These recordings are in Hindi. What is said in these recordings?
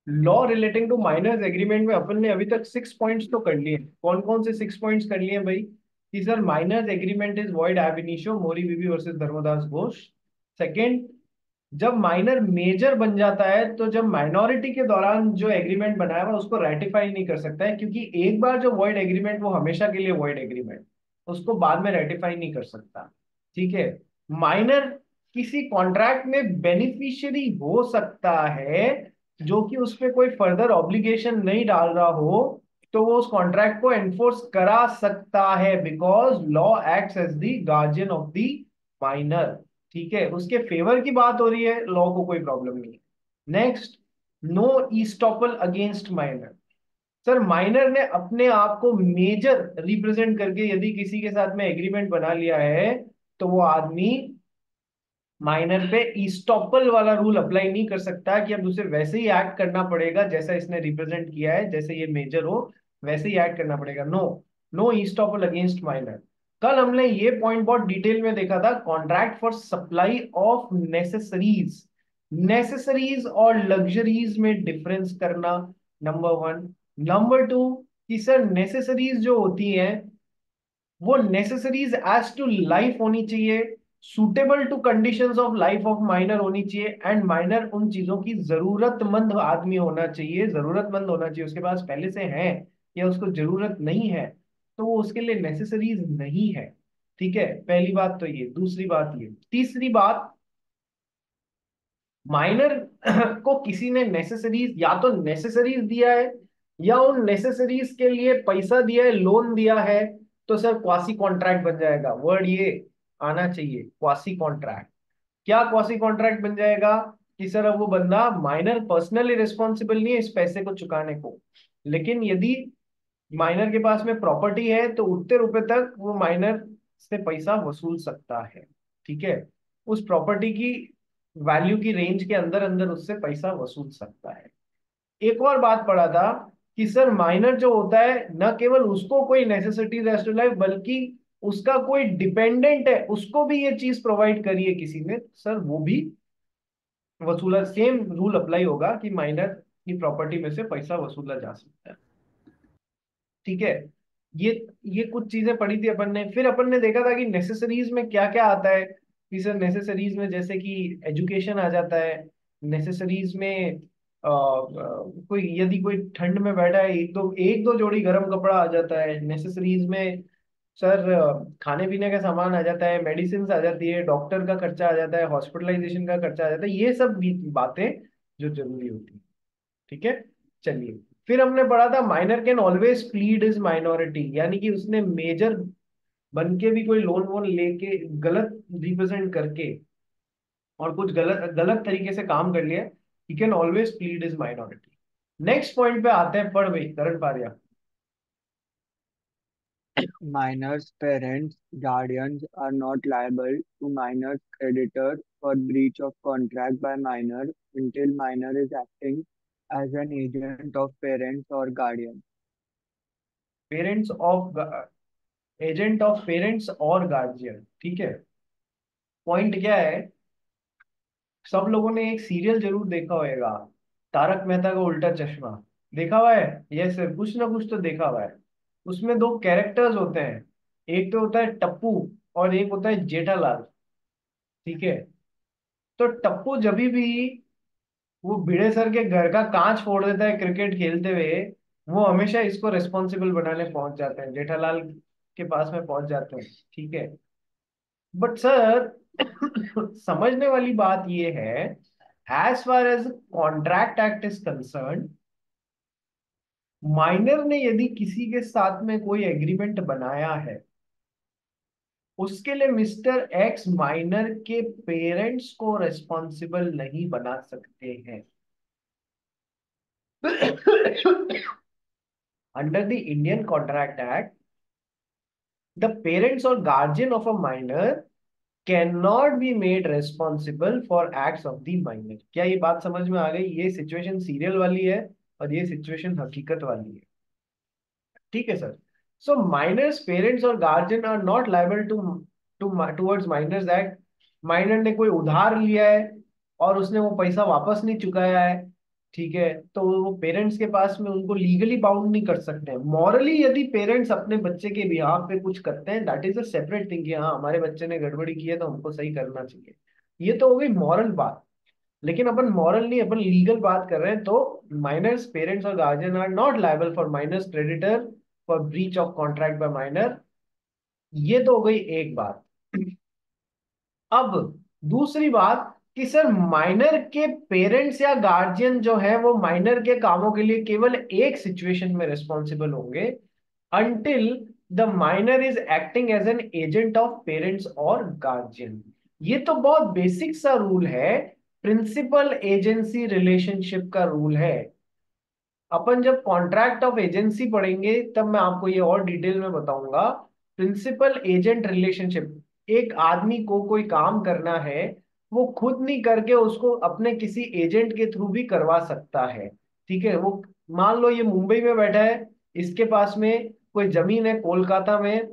Law relating to miners agreement में अपन ने अभी तक 6 पॉइंट्स तो कर लिए। कौन कौन से 6 पॉइंट्स कर लिए भाई? कि sir minor's agreement is void ab initio, Mohori Bibee versus Dharmodas Ghose. Second, जब माइनर मेजर बन जाता है तो जब माइनॉरिटी के दौरान जो एग्रीमेंट बनाया हुआ उसको रेटिफाई नहीं कर सकता है, क्योंकि एक बार जो वॉइड एग्रीमेंट वो हमेशा के लिए वॉइड एग्रीमेंट, उसको बाद में रेटिफाई नहीं कर सकता। ठीक है। माइनर किसी कॉन्ट्रैक्ट में बेनिफिशियरी हो सकता है जो कि उस पर कोई फर्दर ऑब्लिगेशन नहीं डाल रहा हो, तो वो उस कॉन्ट्रैक्ट को एनफोर्स करा सकता है, because law acts as the guardian of the minor. ठीक है, उसके फेवर की बात हो रही है, लॉ को कोई प्रॉब्लम नहीं है। Next, no estoppel against minor. Sir minor ने अपने आप को मेजर रिप्रेजेंट करके यदि किसी के साथ में एग्रीमेंट बना लिया है, तो वो आदमी माइनर पे ईस्टॉपल वाला रूल अप्लाई नहीं कर सकता कि अब उसे वैसे ही एक्ट करना पड़ेगा जैसा इसने रिप्रेजेंट किया है, जैसे ये मेजर हो वैसे ही एक्ट करना पड़ेगा। No, no estoppel against minor. कल हमने ये पॉइंट बहुत डिटेल में देखा था, contract for supply of necessaries. Necessaries और लग्जरीज में डिफरेंस करना, नंबर वन। नंबर टू, कि सर नेसेसरीज जो होती हैं वो नेसेसरीज एज टू लाइफ होनी चाहिए, suitable to conditions of life of minor होनी चाहिए, एंड माइनर उन चीजों की जरूरतमंद आदमी होना चाहिए, जरूरतमंद होना चाहिए, उसके पास पहले से है या उसको जरूरत नहीं है तो वो उसके लिए नेसेसरीज नहीं है। ठीक है, पहली बात तो ये। दूसरी बात ये, तीसरी बात, माइनर को किसी ने नेसेसरीज या तो नेसेसरीज दिया है या उन नेसेसरीज के लिए पैसा दिया है, लोन दिया है, तो सर क्वासी कॉन्ट्रैक्ट बन जाएगा। वर्ड ये आना चाहिए, क्वासी कॉन्ट्रैक्ट। क्या क्वासी कॉन्ट्रैक्ट बन जाएगा? कि सर अब वो बंदा माइनर पर्सनली रिस्पॉन्सिबल नहीं है इस पैसे को चुकाने को, लेकिन यदि माइनर के पास में प्रॉपर्टी है तो उतने रुपए तक वो माइनर से पैसा वसूल सकता है। ठीक है, उस प्रॉपर्टी की वैल्यू की रेंज के अंदर अंदर उससे पैसा वसूल सकता है। एक और बात पढ़ा था कि सर माइनर जो होता है न केवल उसको कोई नेसेसिटीज एज टू लाइफ, बल्कि उसका कोई डिपेंडेंट है उसको भी ये चीज प्रोवाइड करी है किसी ने, सर वो भी वसूला, सेम रूल अप्लाई होगा कि माइनर की प्रॉपर्टी में से पैसा वसूला जा सकता है। ठीक है, ये ये कुछ चीजें पढ़ी थी अपन ने। फिर अपन ने देखा था कि नेसेसरीज में क्या क्या आता है। कि सर नेसेसरीज में जैसे कि एजुकेशन आ जाता है। नेसेसरीज में कोई यदि कोई ठंड में बैठा है, एक दो जोड़ी गर्म कपड़ा आ जाता है। नेसेसरीज में सर खाने पीने का सामान आ जाता है, मेडिसिन आ जाती है, डॉक्टर का खर्चा आ जाता है, हॉस्पिटलाइजेशन का खर्चा आ जाता है, ये सब भी बातें जो जरूरी होती है। ठीक है, चलिए। फिर हमने पढ़ा था minor can always plead is minority, यानी कि उसने मेजर बन के भी कोई लोन वोन लेके गलत रिप्रेजेंट करके और कुछ गलत गलत तरीके से काम कर लिया, he can always plead is minority. Next point पे आते हैं, पढ़ भाई करण Pariya. Minors' parents, guardians are not liable to minors' creditors for breach of contract by minor until minor is acting as an agent of parents or guardian. Parents of, agent of parents और गार्जियन। ठीक है, पॉइंट क्या है? सब लोगों ने एक सीरियल जरूर देखा होगा, तारक मेहता का उल्टा चश्मा। देखा हुआ है? यस सर, कुछ ना कुछ तो देखा हुआ है। उसमें दो कैरेक्टर्स होते हैं, एक तो होता है टप्पू और एक होता है जेठालाल। ठीक है, तो टप्पू जब भी वो भिड़े सर के घर का कांच फोड़ देता है क्रिकेट खेलते हुए, वो हमेशा इसको रिस्पॉन्सिबल बनाने पहुंच जाते हैं, जेठालाल के पास में पहुंच जाते हैं। ठीक है, बट सर समझने वाली बात ये है, as far as contract act is concern, minor ने यदि किसी के साथ में कोई एग्रीमेंट बनाया है, उसके लिए मिस्टर एक्स माइनर के पेरेंट्स को रिस्पॉन्सिबल नहीं बना सकते हैं। Under the Indian contract act, the parents और guardian of a minor can not be made responsible for acts of the minor. क्या ये बात समझ में आ गई? ये सिचुएशन सीरियल वाली है और ये सिचुएशन हकीकत वाली है। ठीक है सर। सो माइनर्स पेरेंट्स और guardian are not liable to to towards minor's act. Minor ने कोई उधार लिया है और उसने वो पैसा वापस नहीं चुकाया है, ठीक है, तो वो पेरेंट्स के पास में उनको लीगली बाउंड नहीं कर सकते हैं। मॉरली यदि पेरेंट्स अपने बच्चे के बिहाफ पे कुछ करते हैं, that is a separate thing कि हाँ हमारे बच्चे ने गड़बड़ी की है तो हमको सही करना चाहिए, ये तो हो गई मॉरल बात। लेकिन अपन मॉरल नहीं, अपन लीगल बात कर रहे हैं। तो माइनर्स पेरेंट्स और guardian are not liable for minor's creditor for breach of contract by minor. ये तो हो गई एक बात। अब दूसरी बात कि सर माइनर के पेरेंट्स या गार्जियन जो है वो माइनर के कामों के लिए केवल एक सिचुएशन में रिस्पॉन्सिबल होंगे, until the minor is acting as an agent of parents और गार्जियन। ये तो बहुत बेसिक सा रूल है, प्रिंसिपल एजेंसी रिलेशनशिप का रूल है। अपन जब कॉन्ट्रैक्ट ऑफ एजेंसी पढ़ेंगे तब मैं आपको ये और डिटेल में बताऊंगा। प्रिंसिपल एजेंट रिलेशनशिप, एक आदमी को कोई काम करना है, वो खुद नहीं करके उसको अपने किसी एजेंट के थ्रू भी करवा सकता है। ठीक है, वो मान लो ये मुंबई में बैठा है, इसके पास में कोई जमीन है कोलकाता में,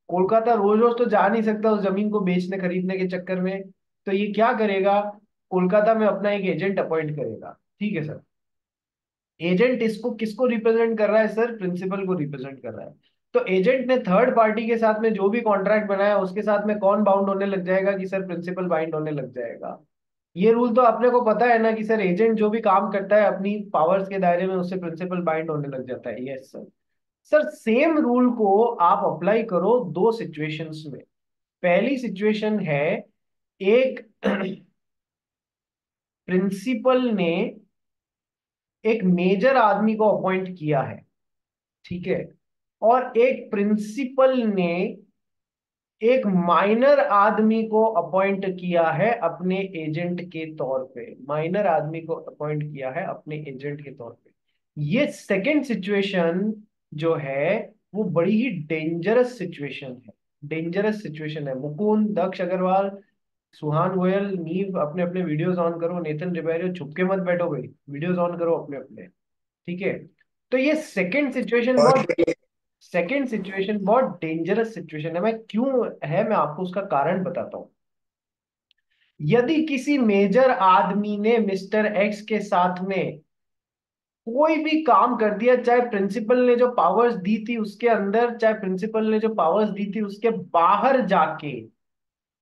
कोलकाता रोज रोज तो जा नहीं सकता उस जमीन को बेचने खरीदने के चक्कर में, तो ये क्या करेगा, कोलकाता में अपना एक एजेंट अपॉइंट करेगा। ठीक है सर, एजेंट इसको किसको रिप्रेजेंट कर रहा है सर, प्रिंसिपल को रिप्रेजेंट कर रहा है। तो एजेंट ने थर्ड पार्टी के साथ में जो भी कॉन्ट्रैक्ट बनाया उसके साथ में कौन बाउंड होने लग जाएगा कि सर प्रिंसिपल बाइंड होने लग जाएगा। ये रूल तो अपने को पता है ना कि सर एजेंट जो भी काम करता है अपनी पावर्स के दायरे में उससे प्रिंसिपल बाइंड होने लग जाता है। Yes sir. Sir same rule को आप अप्लाई करो दो सिचुएशंस में। पहली सिचुएशन है, एक प्रिंसिपल ने एक मेजर आदमी को अपॉइंट किया है, ठीक है, और एक प्रिंसिपल ने एक माइनर आदमी को अपॉइंट किया है अपने एजेंट के तौर पे, माइनर आदमी को अपॉइंट किया है अपने एजेंट के तौर पे। ये सेकंड सिचुएशन जो है वो बड़ी ही डेंजरस सिचुएशन है, डेंजरस सिचुएशन है। मुकुंद, दक्ष अग्रवाल, सुहान गोयल, नीव, अपने अपने वीडियोस ऑन करो। नेथन रिबेरो, छुप के मत बैठो भाई, वीडियोस ऑन करो अपने अपने। ठीक है, तो ये सेकेंड सिचुएशन बहुत डेंजरस सिचुएशन है। मैं क्यों है मैं आपको उसका कारण बताता हूं। यदि किसी मेजर आदमी ने मिस्टर एक्स के साथ में कोई भी काम कर दिया, चाहे प्रिंसिपल ने जो पावर्स दी थी उसके अंदर, चाहे प्रिंसिपल ने जो पावर्स दी थी उसके बाहर जाके,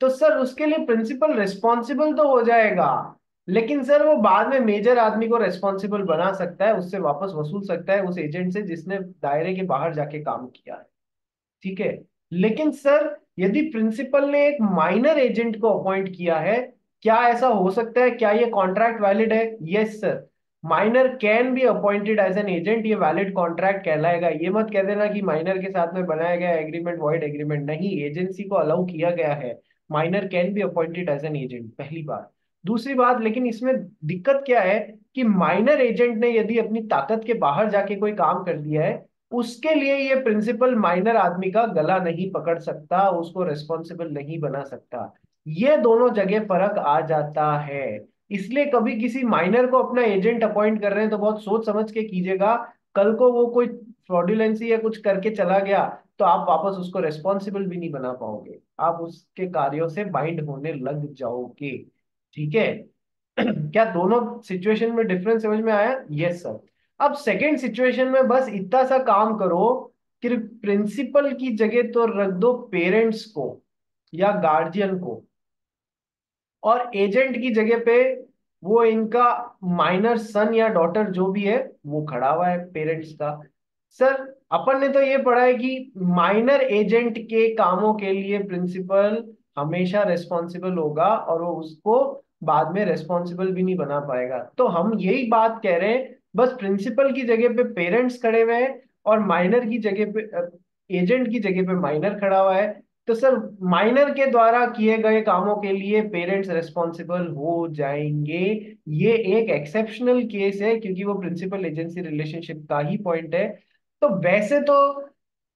तो सर उसके लिए प्रिंसिपल रिस्पॉन्सिबल तो हो जाएगा। लेकिन सर वो बाद में मेजर आदमी को रिस्पॉन्सिबल बना सकता है, उससे वापस वसूल सकता है उस एजेंट से जिसने दायरे के बाहर जाके काम किया है। ठीक है, लेकिन सर यदि प्रिंसिपल ने एक माइनर एजेंट को अपॉइंट किया है, क्या ऐसा हो सकता है, क्या ये कॉन्ट्रैक्ट वैलिड है? Yes sir, minor can be appointed as an agent, ये वैलिड कॉन्ट्रैक्ट कहलाएगा। ये मत कह देना कि माइनर के साथ में बनाया गया एग्रीमेंट वॉइड एग्रीमेंट, नहीं, एजेंसी को अलाउ किया गया है। Minor can be appointed as an agent, पहली बात। दूसरी बात, लेकिन इसमें दिक्कत क्या है कि माइनर एजेंट ने यदि अपनी ताकत के बाहर जाके कोई काम कर दिया है, उसके लिए ये प्रिंसिपल माइनर आदमी का गला नहीं पकड़ सकता, उसको रिस्पॉन्सिबल नहीं बना सकता। ये दोनों जगह फर्क आ जाता है। इसलिए कभी किसी माइनर को अपना एजेंट अपॉइंट कर रहे हैं तो बहुत सोच समझ के कीजिएगा। कल को वो कोई फ्रॉडुलेंसी या कुछ करके चला गया तो आप वापस उसको रिस्पॉन्सिबल भी नहीं बना पाओगे, आप उसके कार्यों से बाइंड होने लग जाओगे। ठीक है, क्या दोनों सिचुएशन में डिफरेंस समझ में आया? Yes sir. अब सेकेंड सिचुएशन में बस इतना सा काम करो कि प्रिंसिपल की जगह तो रख दो पेरेंट्स को या गार्जियन को, और एजेंट की जगह पे वो इनका माइनर सन या डॉटर जो भी है वो खड़ा हुआ है पेरेंट्स का। सर अपन ने तो ये पढ़ा है कि माइनर एजेंट के कामों के लिए प्रिंसिपल हमेशा रिस्पॉन्सिबल होगा और वो उसको बाद में रिस्पॉन्सिबल भी नहीं बना पाएगा। तो हम यही बात कह रहे हैं, बस प्रिंसिपल की जगह पे पेरेंट्स खड़े हुए हैं और माइनर की जगह पे एजेंट की जगह पे माइनर खड़ा हुआ है। तो सर माइनर के द्वारा किए गए कामों के लिए पेरेंट्स रिस्पॉन्सिबल हो जाएंगे। ये एक एक्सेप्शनल केस है क्योंकि वो प्रिंसिपल एजेंसी रिलेशनशिप का ही पॉइंट है। तो वैसे तो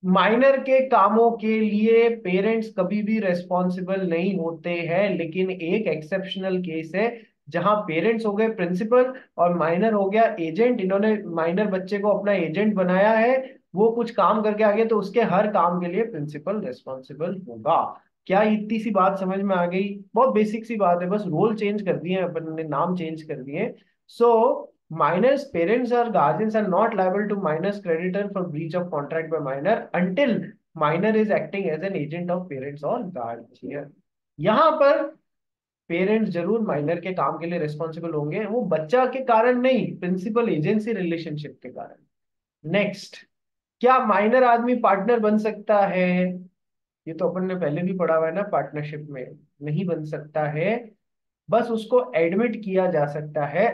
माइनर के कामों के लिए पेरेंट्स कभी भी रेस्पॉन्सिबल नहीं होते हैं, लेकिन एक एक्सेप्शनल केस है जहां पेरेंट्स हो गए प्रिंसिपल और माइनर हो गया एजेंट। इन्होंने माइनर बच्चे को अपना एजेंट बनाया है, वो कुछ काम करके आ गया तो उसके हर काम के लिए प्रिंसिपल रेस्पॉन्सिबल होगा। क्या इतनी सी बात समझ में आ गई? बहुत बेसिक सी बात है, बस रोल चेंज कर दिए अपन ने, नाम चेंज कर दिए। सो Minors parents or guardians are not liable to minors creditor for breach of contract by minor until minor is acting as an agent of parents or guardian. यहाँ पर पेरेंट्स जरूर माइनर के काम के लिए रिस्पॉन्सिबल होंगे, वो बच्चा के कारण नहीं, प्रिंसिपल एजेंसी रिलेशनशिप के कारण। नेक्स्ट, क्या माइनर आदमी पार्टनर बन सकता है? ये तो अपन ने पहले भी पढ़ा हुआ है ना, पार्टनरशिप में नहीं बन सकता है, बस उसको एडमिट किया जा सकता है।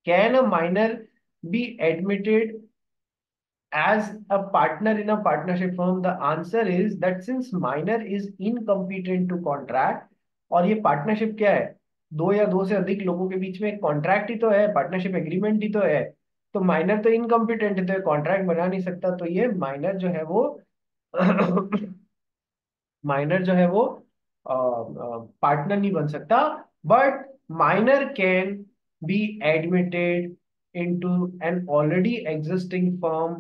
Can a minor be admitted as a partner in a partnership firm? The answer is that since minor is incompetent to contract, और ये पार्टनरशिप क्या है, दो या दो से अधिक लोगों के बीच में एक कॉन्ट्रैक्ट ही तो है, पार्टनरशिप एग्रीमेंट ही तो है, तो माइनर तो इनकम्पिटेंट है, तो कॉन्ट्रैक्ट बना नहीं सकता, तो ये माइनर जो है वो माइनर जो है वो पार्टनर नहीं बन सकता। But minor can be admitted into an already existing firm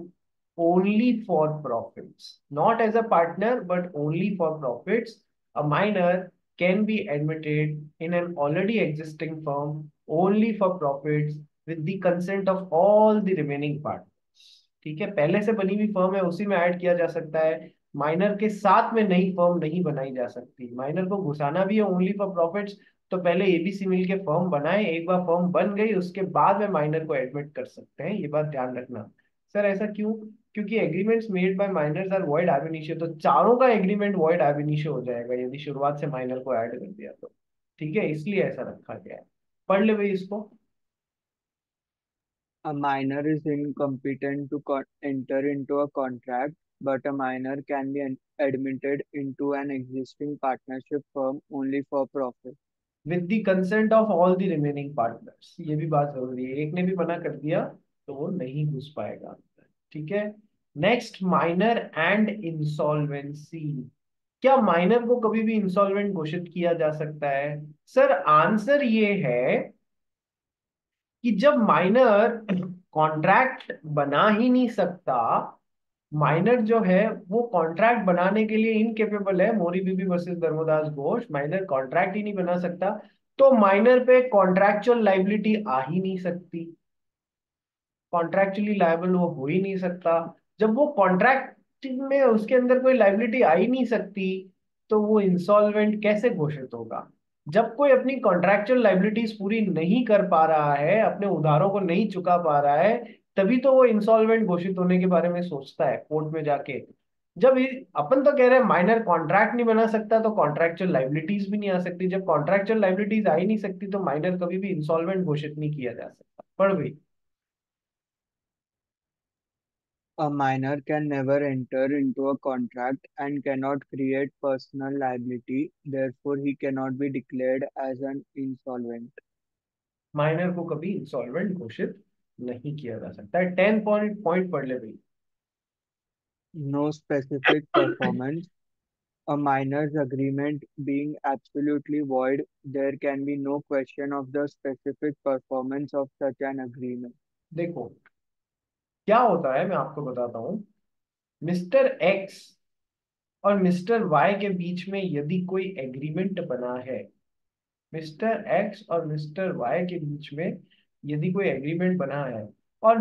only for profits, not as a partner but only for profits. A minor can be admitted in an already existing firm only for profits with the consent of all the remaining partners। ठीक है, पहले से बनी हुई फर्म है उसी में ऐड किया जा सकता है, माइनर के साथ में नई फर्म नहीं बनाई जा सकती। माइनर को घुसाना भी है ओनली फॉर प्रॉफिट्स, तो पहले एबीसी मिल के फर्म बनाए, एक बार फर्म बन गई उसके बाद में माइनर को एडमिट कर सकते हैं, ये बात ध्यान रखना। सर ऐसा क्यों? क्योंकि agreements made by minors are void ab initio, तो चारों का एग्रीमेंट वॉइड एब इनिशियो हो जाएगा यदि शुरुआत से माइनर को ऐड कर दिया तो। ठीक है, इसलिए ऐसा रखा गया है। पढ़ ले भाई इसको। A minor is incompetent to enter into a contract, but a minor can be admitted into an existing partnership firm only for profit. With the consent of all the remaining partners, ये भी बात जरूरी है, एक ने भी मना कर दिया तो वो नहीं घुस पाएगा। ठीक है, नेक्स्ट, माइनर एंड इंसॉल्वेंसी। क्या माइनर को कभी भी इंसॉल्वेंट घोषित किया जा सकता है? सर आंसर ये है कि जब माइनर कॉन्ट्रैक्ट बना ही नहीं सकता, माइनर जो है वो कॉन्ट्रैक्ट बनाने के लिए इनकेपेबल है, Mohori Bibee versus Dharmodas Ghose, minor contract ही नहीं बना सकता, तो माइनर पे कॉन्ट्रैक्चुअल लाइबिलिटी आ ही नहीं सकती, कॉन्ट्रैक्चुअली लायबल वो हो ही नहीं सकता। जब वो कॉन्ट्रैक्ट में उसके अंदर कोई लाइबिलिटी आ ही नहीं सकती, तो वो इंसॉल्वेंट कैसे घोषित होगा? जब कोई अपनी कॉन्ट्रैक्चुअल लाइबिलिटीज पूरी नहीं कर पा रहा है, अपने उधारों को नहीं चुका पा रहा है, तभी तो वो इंसॉल्वेंट घोषित होने के बारे में सोचता है कोर्ट में जाके। अपन तो कह रहे हैं माइनर कॉन्ट्रैक्ट नहीं बना सकता, तो कॉन्ट्रैक्चुअल लाइबिलिटीज भी नहीं आ सकती, जब कॉन्ट्रैक्चुअल लाइबिलिटीज आ ही नहीं सकती तो माइनर कभी भी इंसॉल्वेंट घोषित नहीं किया जा सकता। पढ़ भाई। A minor can never enter into a contract and cannot create personal liability, therefore, he cannot be declared as an insolvent. Minor को कभी इंसॉल्वेंट घोषित नहीं किया जा सकता है। 10 पॉइंट पढ़ ले भाई। No specific performance. A minor's agreement being absolutely void, there can be no question of the specific performance of such an agreement. देखो क्या होता है, मैं आपको बताता हूँ। मिस्टर एक्स और मिस्टर वाई के बीच में यदि कोई एग्रीमेंट बना है, मिस्टर एक्स और मिस्टर वाई के बीच में यदि कोई एग्रीमेंट बना है, और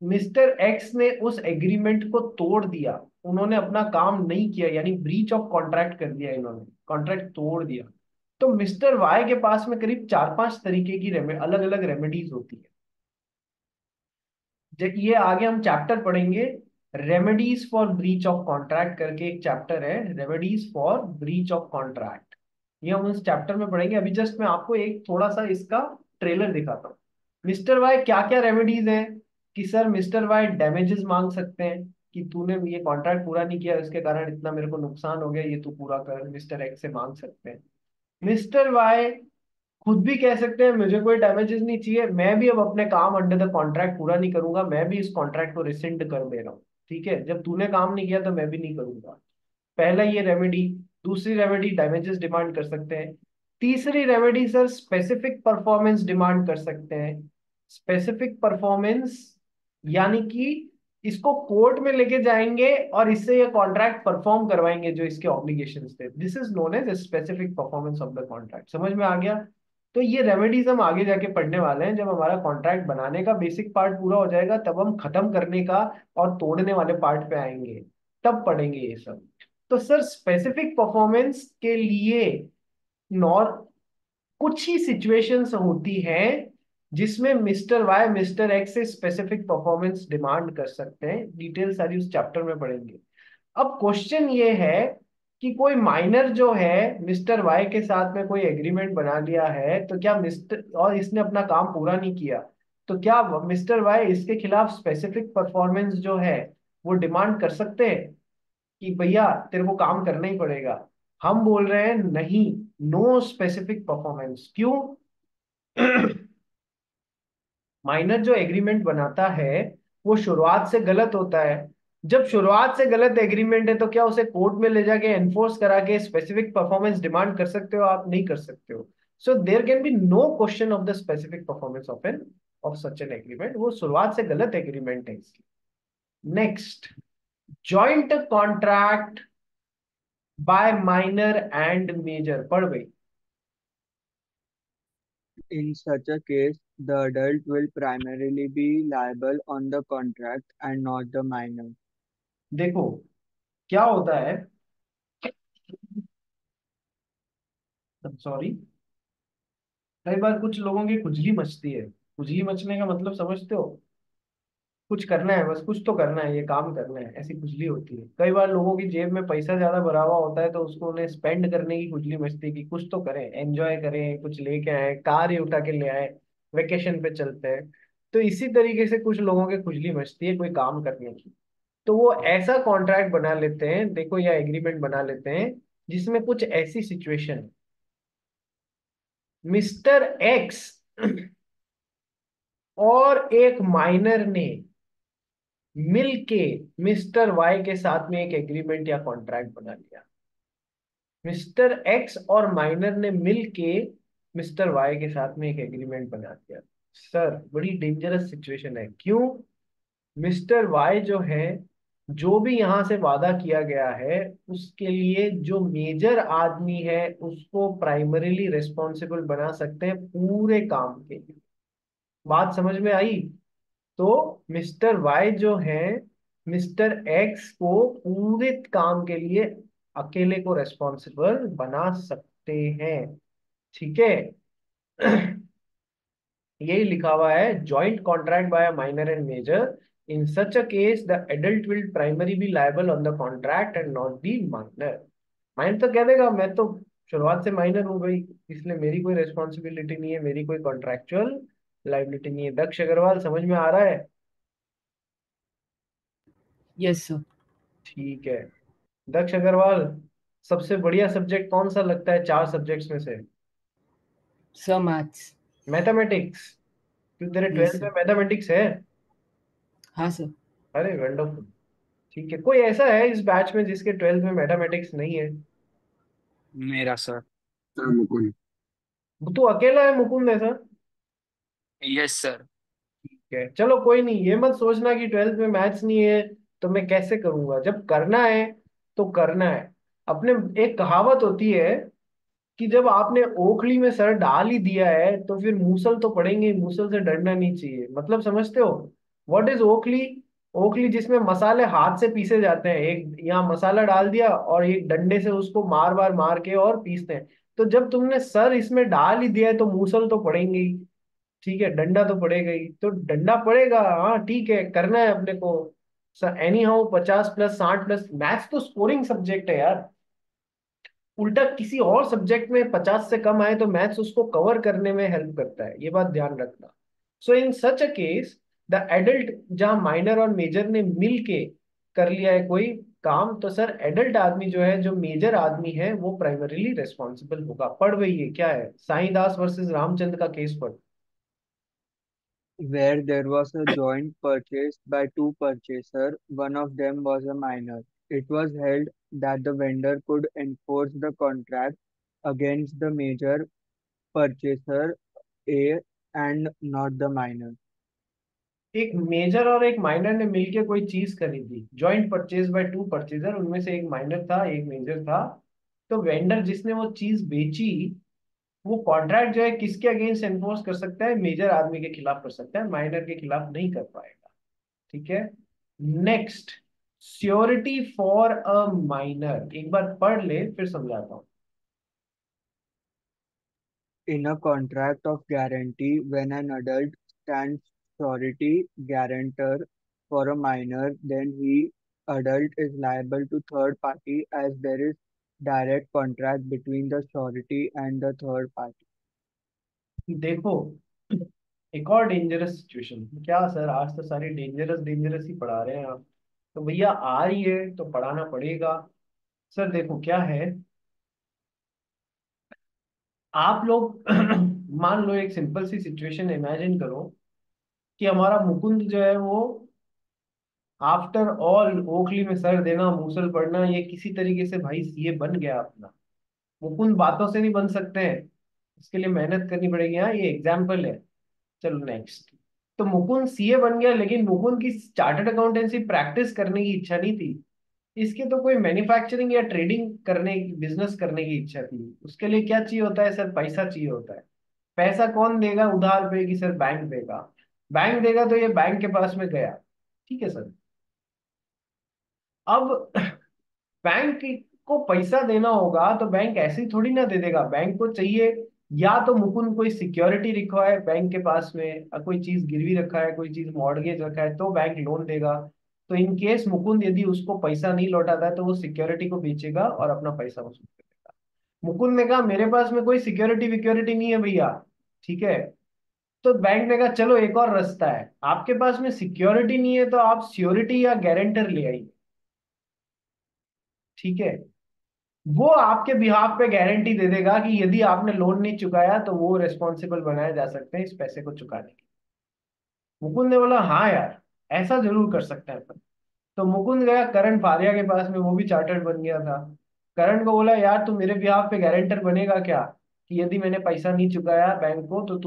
मिस्टर एक्स ने उस एग्रीमेंट को तोड़ दिया, उन्होंने अपना काम नहीं किया, यानी ब्रीच ऑफ कॉन्ट्रैक्ट कर दिया, इन्होंने कॉन्ट्रैक्ट तोड़ दिया, तो मिस्टर वाई के पास में करीब 4-5 तरीके की अलग अलग रेमेडीज होती है। जब ये आगे हम चैप्टर पढ़ेंगे, remedies for breach of contract करके एक चैप्टर है, remedies for breach of contract, ये हम उस चैप्टर में पढ़ेंगे। अभी जस्ट मैं आपको एक थोड़ा सा इसका ट्रेलर दिखाता हूँ। मिस्टर वाई क्या क्या रेमेडीज हैं, कि सर मिस्टर वाई डैमेजेस मांग सकते हैं, कि तूने ये कॉन्ट्रैक्ट पूरा नहीं किया, इसके कारण इतना मेरे को नुकसान हो गया, ये तू पूरा कर, मिस्टर एक्स से मांग सकते हैं। मिस्टर वाई खुद भी कह सकते हैं मुझे कोई डैमेजेस नहीं चाहिए, मैं भी अब अपने काम अंडर द कॉन्ट्रैक्ट पूरा नहीं करूंगा, मैं भी इस कॉन्ट्रैक्ट को रिसेंड कर दे रहा हूँ। ठीक है, जब तूने काम नहीं किया तो मैं भी नहीं करूंगा, पहला ये रेमेडी। दूसरी रेमेडी डैमेजेस डिमांड कर सकते हैं। तीसरी remedy sir specific performance demand कर सकते हैं। स्पेसिफिक परफॉर्मेंस यानी कि इसको कोर्ट में लेके जाएंगे और इससे ये कॉन्ट्रैक्ट परफॉर्म करवाएंगे जो इसके ऑब्लिगेशंस थे, this is known as specific performance of the contract. समझ में आ गया? तो ये रेमेडीज हम आगे जाके पढ़ने वाले हैं, जब हमारा कॉन्ट्रैक्ट बनाने का बेसिक पार्ट पूरा हो जाएगा तब हम खत्म करने का और तोड़ने वाले पार्ट पे आएंगे, तब पढ़ेंगे ये सब। तो सर स्पेसिफिक परफॉर्मेंस के लिए नॉर कुछ ही सिचुएशंस होती हैं जिसमें मिस्टर वाई मिस्टर एक्स से स्पेसिफिक परफॉर्मेंस डिमांड कर सकते हैं, डिटेल सारी उस चैप्टर में पढ़ेंगे। अब क्वेश्चन ये है कि कोई माइनर जो है मिस्टर वाई के साथ में कोई एग्रीमेंट बना लिया है, तो क्या मिस्टर और इसने अपना काम पूरा नहीं किया, तो क्या मिस्टर वाई इसके खिलाफ स्पेसिफिक परफॉर्मेंस जो है वो डिमांड कर सकते हैं कि भैया तेरे को काम करना ही पड़ेगा? हम बोल रहे हैं नहीं, नो स्पेसिफिक परफॉर्मेंस। क्यों? माइनर जो एग्रीमेंट बनाता है वो शुरुआत से गलत होता है। जब शुरुआत से गलत एग्रीमेंट है तो क्या उसे कोर्ट में ले जाके एनफोर्स करा के स्पेसिफिक परफॉर्मेंस डिमांड कर सकते हो? आप नहीं कर सकते हो। So there can be no question of the specific performance of such an agreement, वो शुरुआत से गलत एग्रीमेंट है इसलिए। Next, joint contract by minor and major, पढ़ भाई। In such a case, the adult will primarily be liable on the contract and not the minor. देखो क्या होता है, सॉरी, कई बार कुछ लोगों की खुजली मचती है। खुजली मचने का मतलब समझते हो? कुछ करना है, बस कुछ तो करना है, ये काम करना है, ऐसी खुजली होती है। कई बार लोगों की जेब में पैसा ज्यादा भरा हुआ होता है तो उसको उन्हें स्पेंड करने की खुजली मचती है कि कुछ तो करें, एंजॉय करें, कुछ लेके आए, कार ही उठा के ले आए, वेकेशन पे चलते हैं। तो इसी तरीके से कुछ लोगों की खुजली मचती है कोई काम करने की, तो वो ऐसा कॉन्ट्रैक्ट बना लेते हैं, देखो, या एग्रीमेंट बना लेते हैं जिसमें कुछ ऐसी सिचुएशन, मिस्टर एक्स और एक माइनर ने मिलके मिस्टर वाई के साथ में एक एग्रीमेंट या कॉन्ट्रैक्ट बना लिया। मिस्टर एक्स और माइनर ने मिलके मिस्टर वाई के साथ में एक एग्रीमेंट बना दिया। सर बड़ी डेंजरस सिचुएशन है। क्यों? मिस्टर वाई जो है, जो भी यहां से वादा किया गया है उसके लिए जो मेजर आदमी है उसको प्राइमरीली रिस्पॉन्सिबल बना सकते हैं पूरे काम के लिए। बात समझ में आई? तो मिस्टर वाई जो है मिस्टर एक्स को पूरे काम के लिए अकेले को रेस्पॉन्सिबल बना सकते हैं। ठीक है? यही लिखा हुआ है, joint contract by a minor and major, in such a case the adult will primary be liable on the contract and not the minor. Minor तो कह देगा मैं तो शुरुआत से माइनर हूं भाई, इसलिए मेरी कोई रेस्पॉन्सिबिलिटी नहीं है, मेरी कोई कॉन्ट्रैक्चुअल लाइबिलिटी नहीं है। दक्ष अग्रवाल समझ में आ रहा है? Yes sir. ठीक है। दक्ष अग्रवाल, सबसे बढ़िया सब्जेक्ट कौन सा लगता है चार सब्जेक्ट्स में से? Sir maths. मैथमेटिक्स? क्यों, तेरे यस ट्वेल्थ में सर। मैथमेटिक्स है? हाँ सर। अरे वंडरफुल। ठीक है, कोई ऐसा है इस बैच में जिसके ट्वेल्थ में मैथमेटिक्स नहीं है? मेरा सर मुकुल। तू अकेला है मुकुंद ऐसा? Yes sir. ठीक है, चलो कोई नहीं, ये मत सोचना कि ट्वेल्थ में मैथ्स नहीं है तो मैं कैसे करूंगा। जब करना है तो करना है। अपने एक कहावत होती है कि जब आपने ओखली में सर डाल ही दिया है तो फिर मूसल तो पड़ेंगे ही, मूसल से डरना नहीं चाहिए। मतलब समझते हो? व्हाट इज ओखली? ओखली जिसमें मसाले हाथ से पीसे जाते हैं, एक यहाँ मसाला डाल दिया और एक डंडे से उसको मार बार मार के और पीसते हैं। तो जब तुमने सर इसमें डाल ही दिया है तो मूसल तो पड़ेंगे ही, ठीक है, डंडा तो पड़ेगा ही, तो डंडा पड़ेगा। हाँ ठीक है, करना है अपने को। एनी हाउ 50+60+, मैथ्स तो स्कोरिंग सब्जेक्ट है यार। उल्टा किसी और सब्जेक्ट में 50 से कम आए तो मैथ्स उसको कवर करने में हेल्प करता है, ये बात ध्यान रखना। सो इन such a case the adult, जहां माइनर और मेजर ने मिल के कर लिया है कोई काम, तो सर एडल्ट आदमी जो है, जो मेजर आदमी है, वो प्राइमरीली रिस्पॉन्सिबल होगा। पढ़ भाई, ये क्या है? साईं दास वर्सेस रामचंद्र का केस पढ़। Where there was a joint purchase by two purchasers, one of them was a minor. It was held that the vendor could enforce the contract against the major purchaser A and not the minor. एक मेजर और एक माइनर ने मिलके कोई चीज खरीदी, joint purchase by two purchaser, उनमें से एक माइनर था एक मेजर था। तो वेंडर जिसने वो चीज बेची वो कॉन्ट्रैक्ट जो है किसके अगेंस्ट एनफोर्स कर सकता है, मेजर आदमी के खिलाफ कर सकता है, माइनर के खिलाफ नहीं कर पाएगा। ठीक है। Next, surety for a minor, एक बार पढ़ ले फिर समझाता हूँ। In a contract of guarantee, when an adult stands surety guarantor for a minor, then he adult is liable to third party as there is direct contract between the surety and the third party. देखो, एक और डेंजरस सिचुएशन। क्या सर, आज तो सारी डेंजरस डेंजरस ही पढ़ा रहे हैं आप। तो भैया आ रही है तो पढ़ाना पड़ेगा। सर देखो क्या है, आप लोग मान लो एक सिंपल सी सिचुएशन इमेजिन करो कि हमारा मुकुंद जो है वो आफ्टर ऑल ओखली में सर देना, मूसल पढ़ना, ये किसी तरीके से भाई सीए बन गया अपना। मुकुंद बातों से नहीं बन सकते हैं, इसके लिए मेहनत करनी पड़ेगी। हाँ, ये एग्जाम्पल है। चलो नेक्स्ट। तो मुकुंद सीए बन गया, लेकिन मुकुंद की चार्टर्ड अकाउंटेंसी प्रैक्टिस करने की इच्छा नहीं थी। इसकी तो कोई मैन्युफैक्चरिंग या ट्रेडिंग करने की, बिजनेस करने की इच्छा थी। उसके लिए क्या चाहिए होता है सर, पैसा चाहिए होता है। पैसा कौन देगा उधार पे, कि सर बैंक देगा। बैंक देगा तो ये बैंक के पास में गया। ठीक है सर। अब बैंक को पैसा देना होगा तो बैंक ऐसे ही थोड़ी ना दे देगा। बैंक को चाहिए, या तो मुकुंद कोई सिक्योरिटी रखा है बैंक के पास में, कोई चीज गिरवी रखा है, कोई चीज मॉर्गेज रखा है, तो बैंक लोन देगा। तो इन केस मुकुंद यदि उसको पैसा नहीं लौटाता है तो वो सिक्योरिटी को बेचेगा और अपना पैसा वसूल करेगा। मुकुंद ने कहा मेरे पास में कोई सिक्योरिटी विक्योरिटी नहीं है भैया। ठीक है। तो बैंक ने कहा चलो एक और रास्ता है, आपके पास में सिक्योरिटी नहीं है तो आप श्योरिटी या गारंटर ले आइए। ठीक है। वो आपके बिहाफ पे गारंटी दे देगा कि यदि आपने लोन नहीं चुकाया तो वो रिस्पॉन्सिबल बनाए जा सकते हैं इस पैसे को चुकाने के। मुकुंद ने बोला हाँ यार, ऐसा जरूर कर सकते हैं अपन। तो मुकुंद गया करण फारिया के पास में, वो भी चार्टर्ड बन गया था। करण को बोला यार तू मेरे बिहाफ पे गारंटर बनेगा क्या, कि यदि मैंने पैसा नहीं चुकाया बैंक को तो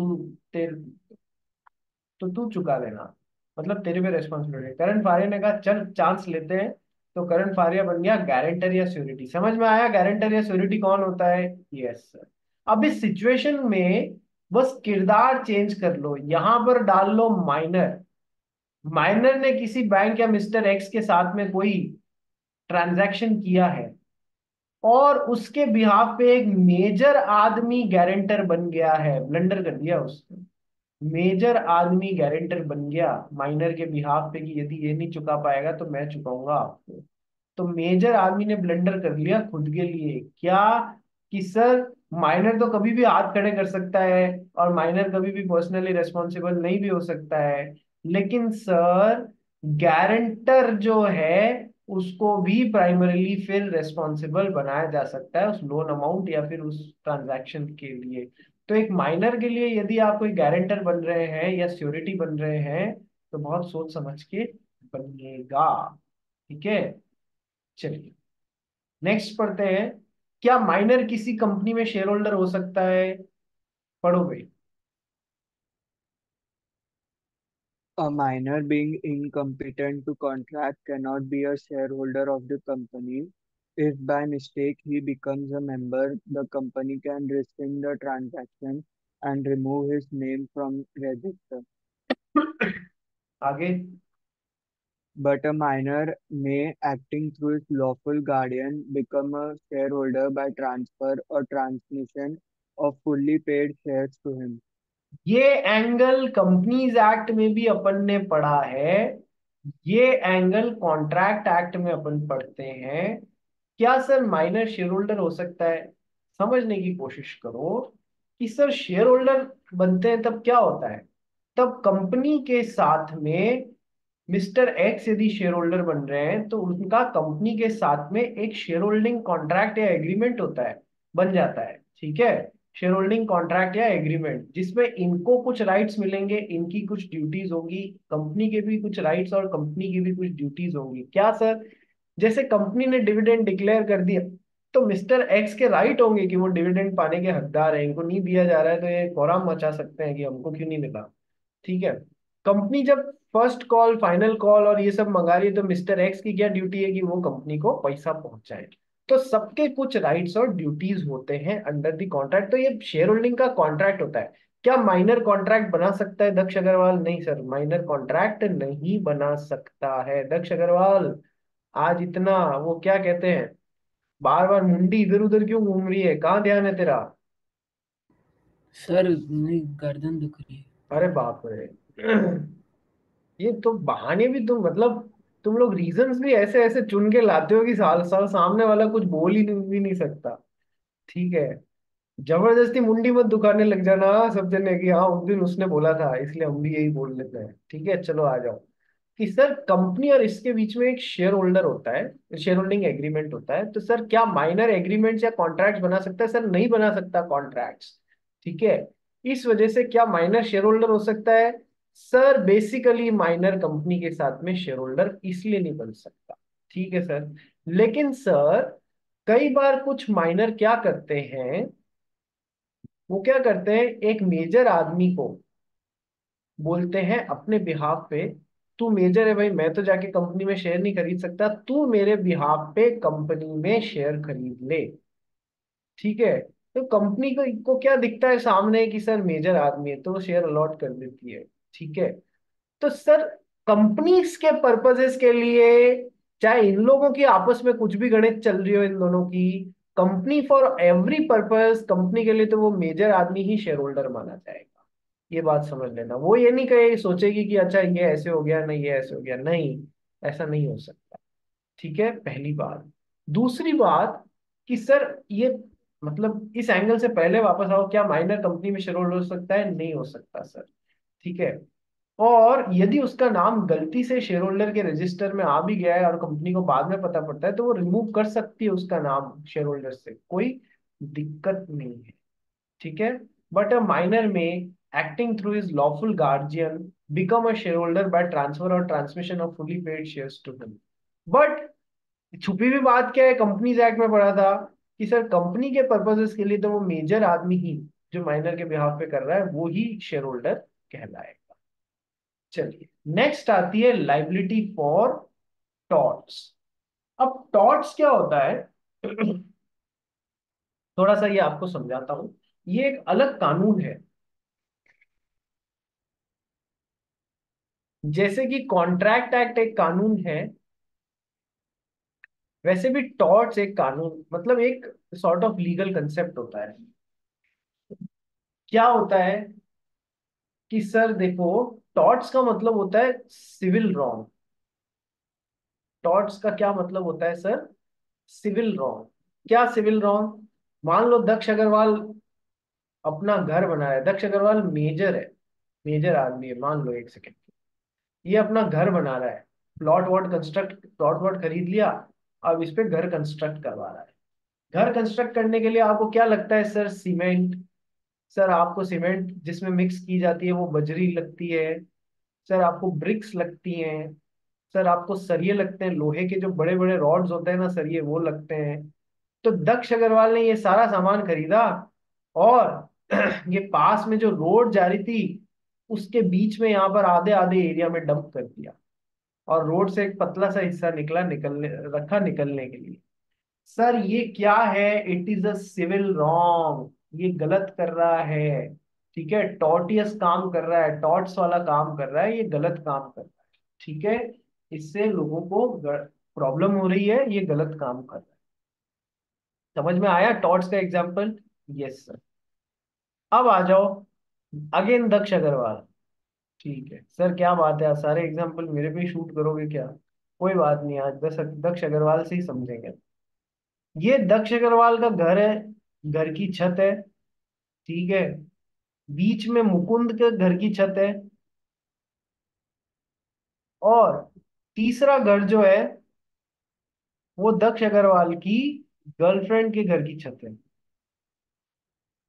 तू चुका लेना, मतलब तेरे पे रेस्पॉन्सिबिलिटी है। करण फारिया ने कहा चल चांस लेते हैं। तो करण फारिया बन गया गारंटर या श्योरिटी। समझ में आया गारंटर या श्योरिटी कौन होता है? Yes sir. अब इस सिचुएशन में बस किरदार चेंज कर लो, यहां पर डाल लो माइनर। माइनर ने किसी बैंक या मिस्टर एक्स के साथ में कोई ट्रांजैक्शन किया है और उसके बिहाफ पे एक मेजर आदमी गारंटर बन गया है, ब्लंडर कर दिया उसने। मेजर आदमी गारंटर बन गया माइनर के बिहाफ पे कि यदि ये नहीं चुका पाएगा तो मैं चुकाऊंगा आपको। तो मेजर आदमी ने ब्लंडर कर लिया खुद के लिए। क्या? कि सर माइनर तो कभी भी हाथ खड़े कर सकता है और माइनर कभी भी पर्सनली रेस्पॉन्सिबल नहीं भी हो सकता है, लेकिन सर गारंटर जो है उसको भी प्राइमरीली फिर रेस्पॉन्सिबल बनाया जा सकता है उस लोन अमाउंट या फिर उस ट्रांजैक्शन के लिए। तो एक माइनर के लिए यदि आप कोई गारंटर बन रहे हैं या श्योरिटी बन रहे हैं तो बहुत सोच समझ के बनिएगा। ठीक है। चलिए नेक्स्ट पढ़ते हैं। क्या माइनर किसी कंपनी में शेयर होल्डर हो सकता है? पढ़ो भाई। A minor being incompetent to contract cannot be a shareholder of the company. If by mistake he becomes a member, the company can rescind the transaction and remove his name from register. आगे। But a minor may, acting through his lawful guardian, become a shareholder by transfer or transmission of fully paid shares to him. ये एंगल कंपनीज एक्ट में भी अपन ने पढ़ा है, ये एंगल कॉन्ट्रैक्ट एक्ट में अपन पढ़ते हैं। क्या सर माइनर शेयर होल्डर हो सकता है? समझने की कोशिश करो कि सर शेयर होल्डर बनते हैं तब क्या होता है। तब कंपनी के साथ में मिस्टर एक्स यदि शेयर होल्डर बन रहे हैं तो उनका कंपनी के साथ में एक शेयर होल्डिंग कॉन्ट्रैक्ट या एग्रीमेंट होता है, बन जाता है। ठीक है। शेयर होल्डिंग कॉन्ट्रैक्ट या एग्रीमेंट जिसमें इनको कुछ राइट्स मिलेंगे, इनकी कुछ ड्यूटीज होगी, कंपनी के भी कुछ राइट्स और कंपनी की भी कुछ ड्यूटीज होंगी। क्या सर? जैसे कंपनी ने डिविडेंड डिक्लेयर कर दिया तो मिस्टर एक्स के राइट होंगे कि वो डिविडेंड पाने के हकदार हैं, इनको नहीं दिया जा रहा है तो ये कोराम मचा सकते हैं कि हमको क्यों नहीं मिला। ठीक है। कंपनी जब फर्स्ट कॉल, फाइनल कॉल और ये सब मंगा रही है तो मिस्टर एक्स की क्या ड्यूटी है कि वो कंपनी को पैसा पहुंचाए। तो सबके कुछ राइट्स और ड्यूटीज होते हैं अंडर द कॉन्ट्रैक्ट। तो ये शेयर होल्डिंग का कॉन्ट्रैक्ट होता है। क्या माइनर कॉन्ट्रैक्ट बना सकता है दक्ष अग्रवाल? नहीं सर, माइनर कॉन्ट्रैक्ट नहीं बना सकता है दक्ष अग्रवाल। आज इतना वो क्या कहते हैं, बार बार मुंडी इधर उधर क्यों घूम रही है, कहाँ ध्यान है तेरा? सर मेरी गर्दन दुख रही है। अरे बाप रे। ये तो बहाने भी तुम मतलब, तुम लोग रीजंस भी ऐसे ऐसे चुन के लाते हो कि साल साल सामने वाला कुछ बोल ही नहीं, भी नहीं सकता। ठीक है, जबरदस्ती मुंडी मत दुखाने लग जाना सब जने कि हाँ उस दिन उसने बोला था इसलिए हम भी यही बोल लेते हैं। ठीक है, चलो आ जाओ कि सर कंपनी और इसके बीच में एक शेयर होल्डर होता है, शेयर होल्डिंग एग्रीमेंट होता है। तो सर क्या माइनर एग्रीमेंट्स या कॉन्ट्रैक्ट्स बना सकता है? सर नहीं बना सकता कॉन्ट्रैक्ट्स। ठीक है, इस वजह से क्या माइनर शेयर होल्डर हो सकता है? सर बेसिकली माइनर कंपनी के साथ में शेयर होल्डर इसलिए नहीं बन सकता। ठीक है सर, लेकिन सर कई बार कुछ माइनर क्या करते हैं, वो क्या करते हैं, एक मेजर आदमी को बोलते हैं अपने बिहाफ पे, तू मेजर है भाई, मैं तो जाके कंपनी में शेयर नहीं खरीद सकता, तू मेरे बिहाफ पे कंपनी में शेयर खरीद ले। ठीक है, तो कंपनी को क्या दिखता है सामने कि सर मेजर आदमी है तो वो शेयर अलॉट कर देती है। ठीक है, तो सर कंपनीज के पर्पसेस के लिए, चाहे इन लोगों की आपस में कुछ भी गणित चल रही हो इन दोनों की, company for every purpose, company के लिए तो वो मेजर आदमी ही शेयर होल्डर माना जाएगा। ये बात समझ लेना, वो ये नहीं कहे सोचेगी कि अच्छा ये ऐसे हो गया, नहीं ये ऐसे हो गया, नहीं, ऐसा नहीं हो सकता। ठीक है, पहली बात। दूसरी बात कि सर ये मतलब इस एंगल से पहले वापस आओ, क्या माइनर कंपनी में शेयर होल्डर हो सकता है? नहीं हो सकता सर। ठीक है, और यदि उसका नाम गलती से शेयर होल्डर के रजिस्टर में आ भी गया है और कंपनी को बाद में पता पड़ता है तो वो रिमूव कर सकती है उसका नाम शेयर होल्डर से, कोई दिक्कत नहीं है। ठीक है, but a minor may acting through his lawful guardian become a shareholder by transfer or transmission of fully paid shares to him. But छुपी हुई बात क्या है, कंपनीज एक्ट में पढ़ा था कि सर कंपनी के पर्पसेस के लिए तो वो मेजर आदमी ही जो माइनर के बिहाफ पे कर रहा है वो ही शेयर होल्डर कहलाएगा। चलिए, नेक्स्ट आती है लाइबिलिटी फॉर टॉर्ट्स। अब टॉर्ट्स क्या होता है? थोड़ा सा ये आपको समझाता हूं। ये एक अलग कानून है, जैसे कि कॉन्ट्रैक्ट एक्ट एक कानून है, वैसे भी टॉर्ट्स एक कानून मतलब एक सॉर्ट ऑफ लीगल कंसेप्ट होता है। क्या होता है कि सर देखो, टॉर्ट्स का मतलब होता है सिविल रॉन्ग। टॉर्ट्स का क्या मतलब होता है सर? Civil wrong. क्या सिविल रॉन्ग? मान लो दक्ष अग्रवाल अपना घर बना रहा है, दक्ष अग्रवाल मेजर है, मेजर आदमी है, मान लो एक सेकेंड, ये अपना घर बना रहा है, प्लॉट वॉट खरीद लिया, अब इस पे घर कंस्ट्रक्ट करवा रहा है। घर कंस्ट्रक्ट करने के लिए आपको क्या लगता है सर? सीमेंट। सर आपको सीमेंट जिसमें मिक्स की जाती है वो बजरी लगती है। सर आपको ब्रिक्स लगती हैं। सर आपको सरिये लगते हैं, लोहे के जो बड़े बड़े रॉड्स होते हैं ना सरिये, वो लगते हैं। तो दक्ष अग्रवाल ने ये सारा सामान खरीदा और ये पास में जो रोड जा रही थी उसके बीच में यहाँ पर आधे आधे एरिया में डंप कर दिया, और रोड से एक पतला सा हिस्सा निकलने रखा निकलने के लिए। सर ये क्या है? It is a civil wrong, ये गलत कर रहा है। ठीक है, टॉर्टियस काम कर रहा है, टॉर्ट्स वाला काम कर रहा है, ये गलत काम कर रहा है। ठीक है, इससे लोगों को प्रॉब्लम हो रही है, ये गलत काम कर रहा है। समझ में आया टॉर्ट्स का एग्जाम्पल? Yes sir. अब आ जाओ अगेन दक्ष अग्रवाल। ठीक है सर, क्या बात है, आज सारे एग्जाम्पल मेरे पे ही शूट करोगे क्या? कोई बात नहीं, आज दस दक्ष अग्रवाल से ही समझेंगे। ये दक्ष अग्रवाल का घर है, घर की छत है। ठीक है, बीच में मुकुंद के घर की छत है, और तीसरा घर जो है वो दक्ष अग्रवाल की गर्लफ्रेंड के घर की छत है।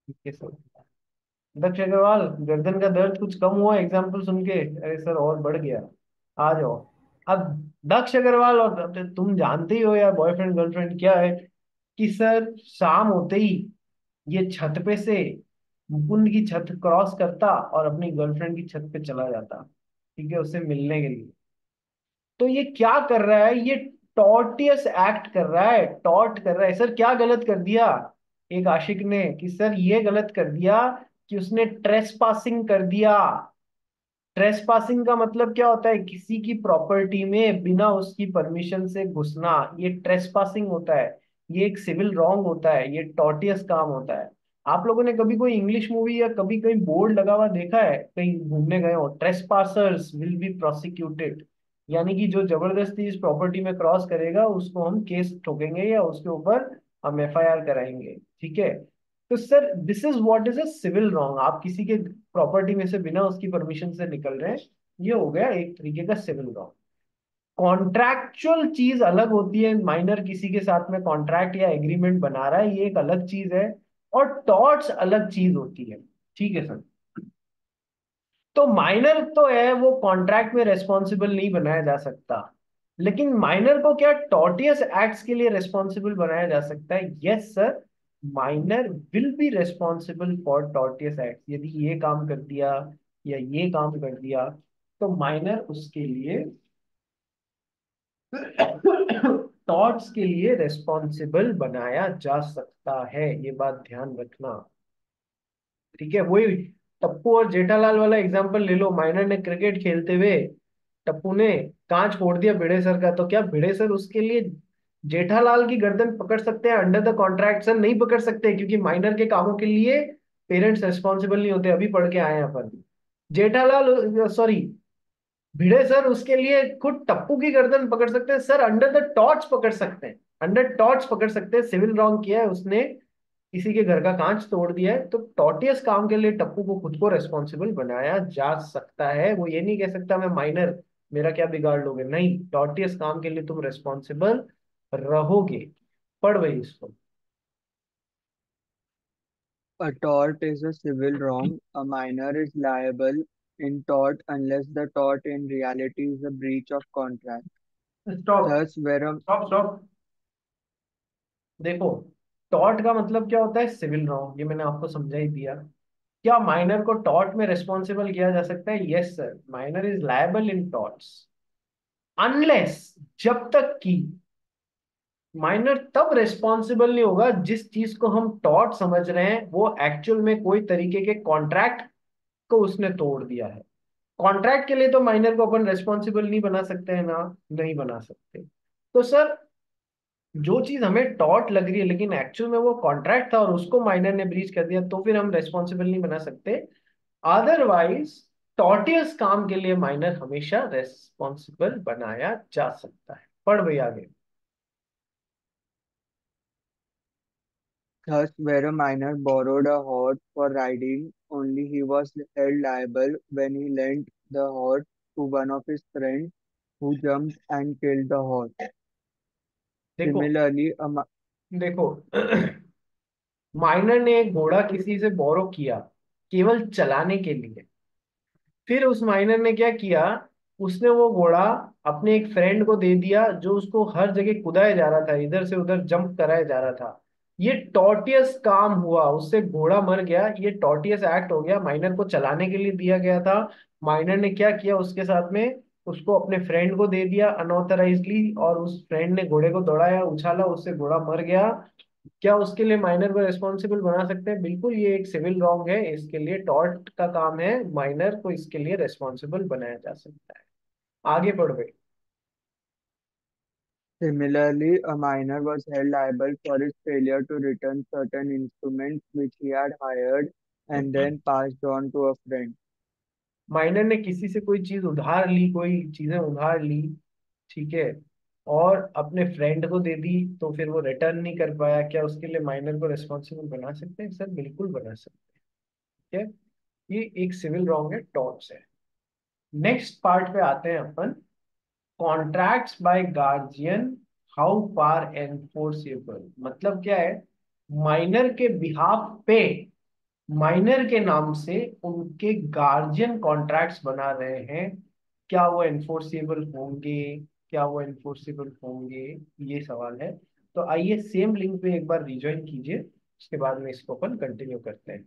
ठीक है सर, दक्ष अग्रवाल गर्दन का दर्द कुछ कम हुआ एग्जाम्पल सुन के? अरे सर और बढ़ गया। आ जाओ। अब दक्ष अग्रवाल, और तुम जानते ही हो यार बॉयफ्रेंड गर्लफ्रेंड क्या है, कि सर शाम होते ही ये छत पे से मुकुंद की छत क्रॉस करता और अपनी गर्लफ्रेंड की छत पे चला जाता। ठीक है, उससे मिलने के लिए। तो ये क्या कर रहा है, ये टॉर्टियस एक्ट कर रहा है, टॉर्ट कर रहा है। सर क्या गलत कर दिया एक आशिक ने, कि सर ये गलत कर दिया कि उसने ट्रेस पासिंग कर दिया। ट्रेस पासिंग का मतलब क्या होता है, किसी की प्रॉपर्टी में बिना उसकी परमिशन से घुसना, ये ट्रेस पासिंग होता है। ये एक सिविल रॉन्ग होता है, ये टॉर्टियस काम होता है। आप लोगों ने कभी कोई इंग्लिश मूवी या कभी कहीं बोर्ड लगा हुआ देखा है, कहीं घूमने गए हो, trace passers will be prosecuted, यानी कि जो जबरदस्ती इस प्रॉपर्टी में क्रॉस करेगा उसको हम केस ठोकेंगे या उसके ऊपर हम एफआईआर कराएंगे, ठीक है। तो sir this is what is a civil wrong, आप किसी के प्रॉपर्टी में से बिना उसकी परमिशन से निकल रहे हैं, ये हो गया एक तरीके का सिविल रॉन्ग। कॉन्ट्रैक्चुअल चीज अलग होती है, माइनर किसी के साथ में कॉन्ट्रैक्ट या एग्रीमेंट बना रहा है, ये एक अलग चीज है, और टॉर्ट्स अलग चीज होती है, ठीक है सर। तो माइनर तो है वो कॉन्ट्रैक्ट में रेस्पॉन्सिबल नहीं बनाया जा सकता, लेकिन माइनर को क्या टॉर्टियस एक्ट्स के लिए रेस्पॉन्सिबल बनाया जा सकता है? Yes sir, minor will be responsible for tortious acts. यदि ये काम कर दिया या ये काम कर दिया तो माइनर उसके लिए टॉर्ट्स के लिए रेस्पॉन्सिबल बनाया जा सकता है, ये बात ध्यान रखना, ठीक है। वही टप्पू और जेठालाल वाला एग्जांपल ले लो। माइनर ने क्रिकेट खेलते हुए टप्पू ने कांच फोड़ दिया भिड़े सर का, तो क्या भिड़े सर उसके लिए जेठालाल की गर्दन पकड़ सकते हैं अंडर द कॉन्ट्रैक्ट? सर नहीं पकड़ सकते, क्योंकि माइनर के कामों के लिए पेरेंट्स रिस्पॉन्सिबल नहीं होते, अभी पढ़ के आए हैं अपन। जेठालाल सॉरी भिड़े सर उसके लिए खुद टप्पू की गर्दन पकड़ सकते हैं सर, अंडर द टॉर्च पकड़ सकते हैं, अंडर टॉर्च पकड़ सकते हैं। सिविल रॉन्ग किया है उसने, किसी के घर का कांच तोड़ दिया है, तो टॉर्टियस काम के लिए टप्पू को खुद को रेस्पॉन्सिबल बनाया जा सकता है। वो ये नहीं कह सकता मैं माइनर, मेरा क्या बिगाड़ लोगे, नहीं, टॉर्टियस काम के लिए तुम रेस्पॉन्सिबल रहोगे। पढ़ भाई इसको। A tort is a civil wrong. A minor is liable in tort unless the tort in reality is a breach of contract. Stop Thus, where a stop stop, देखो, टॉर्ट का मतलब क्या होता है, सिविल रॉन्ग, ये मैंने आपको समझा ही दिया। क्या माइनर को टॉर्ट में रेस्पॉन्सिबल किया जा सकता है? Yes sir, minor is liable in torts unless, जब तक कि माइनर तब रेस्पॉन्सिबल नहीं होगा जिस चीज को हम टॉर्ट समझ रहे हैं वो एक्चुअल में कोई तरीके के कॉन्ट्रैक्ट को उसने तोड़ दिया है। कॉन्ट्रैक्ट के लिए तो माइनर को अपन रेस्पॉन्सिबल नहीं बना सकते हैं ना, नहीं बना सकते। तो सर जो चीज हमें टॉर्ट लग रही है लेकिन एक्चुअल में वो कॉन्ट्रैक्ट था और उसको माइनर ने ब्रीच कर दिया, तो फिर हम रेस्पॉन्सिबल नहीं बना सकते। अदरवाइज टॉर्टियस काम के लिए माइनर हमेशा रेस्पॉन्सिबल बनाया जा सकता है। पढ़ भाई आगे। Thus, where a minor borrowed a horse for riding, only he was held liable when he lent the horse to one of his friends who jumped and killed the horse. देखो Similarly, देखो माइनर ने एक घोड़ा किसी से बोरो किया केवल चलाने के लिए, फिर उस माइनर ने क्या किया, उसने वो घोड़ा अपने एक फ्रेंड को दे दिया जो उसको हर जगह कुदाया जा रहा था, इधर से उधर जंप कराया जा रहा था। ये टॉर्टियस काम हुआ, उससे घोड़ा मर गया, ये टॉर्टियस एक्ट हो गया, माइनर को चलाने के लिए दिया गया था। माइनर ने क्या किया उसके साथ में, उसको अपने फ्रेंड को दे दिया अनऑथराइजली, और उस फ्रेंड ने घोड़े को दौड़ाया, उछाला, उससे घोड़ा मर गया। क्या उसके लिए माइनर को रेस्पॉन्सिबल बना सकते हैं? बिल्कुल, ये एक सिविल रॉन्ग है, इसके लिए टॉर्ट का काम है, माइनर को इसके लिए रेस्पॉन्सिबल बनाया जा सकता है। आगे बढ़ गए। Similarly, a minor was held liable for his failure to return certain instruments which he had hired and then passed on to a friend. Minor ने किसी से कोई चीज उधार ली, कोई चीजें उधार ली, ठीक है, और अपने फ्रेंड को दे दी, तो फिर वो रिटर्न नहीं कर पाया, क्या उसके लिए माइनर को रेस्पॉन्सिबल बना सकते हैं? सर बिल्कुल बना सकते हैं, ठीक है। ये एक सिविल रॉन्ग है, टॉर्ट्स है। नेक्स्ट पार्ट पे आते हैं अपन, contracts by guardian, how far enforceable, मतलब क्या है, माइनर के बिहाफ पे, माइनर के नाम से उनके गार्जियन कॉन्ट्रैक्ट्स बना रहे हैं, क्या वो एनफोर्सेबल होंगे, क्या वो एनफोर्सेबल होंगे, ये सवाल है। तो आइए सेम लिंक पे एक बार रिज्वाइन कीजिए, उसके बाद में इसको अपन कंटिन्यू करते हैं।